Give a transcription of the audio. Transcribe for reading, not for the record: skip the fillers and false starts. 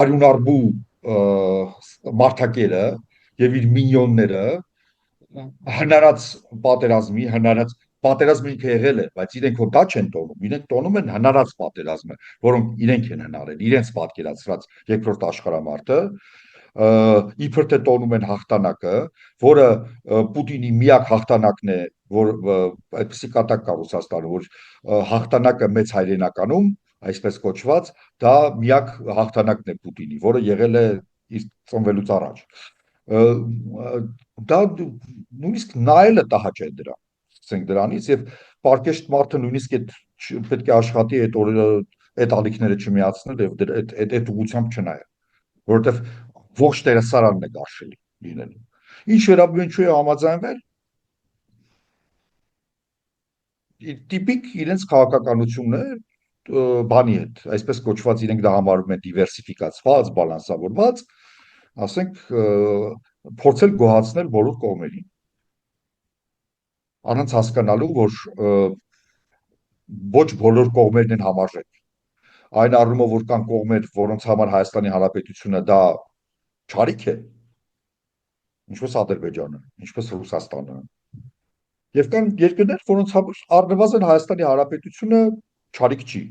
արյունարբու մարդակերը եւ իր մինյոնները հնարած պատերազմի, հնարած պատերազմը ինքը եղել է, բայց իրենք որ դա չեն տոնում, իրենք տոնում են հնարած պատերազմը, որոնք իրենք են հնարել, իրենց պատկերացրած երկրորդ աշխարհամարտը, իբր թե տոնում են հաղթանակը, որը Պուտինի միակ հաղթանակն է, որ այդպեսի կատակ կա Ռուսաստանը, որ հաղթանակը մեծ հայրենականում, այսպես կոչված, դա միակ հաղթանակն է Պուտինի, որը եղել է իր ծնվելուց առաջ դա նույնիսկ նայելը տհաճ է դրա ասենք դրանից եւ պարկեշտ մարդը նույնիսկ այդ պետք է աշխատի այդ օրերը այդ ալիքները չմիացնել եւ այդ ուղությամբ չնայել որովհետեւ ողջ տեսարանն է գարշելի լինելու ինչ վերաբերում է համաձայնվել տիպիկ իրենց քաղաքականությունն է բանի հետ այսպես կոչված իրենք դա համարում են դիվերսիֆիկացված բալանսավորված ասենք փորձել գոհացնել բոլոր կողմերին առանց հասկանալու, որ ոչ բոլոր կողմերն են համարժեք։ Այն առումով, որ կան կողմեր, որոնց համար Հայաստանի Հանրապետությունը դա չարիք է, ինչպես Ադրբեջանը, ինչպես Ռուսաստանը։ Եվ կան երկրներ, որոնց համար առնվազն Հայաստանի Հանրապետությունը չարիք չի։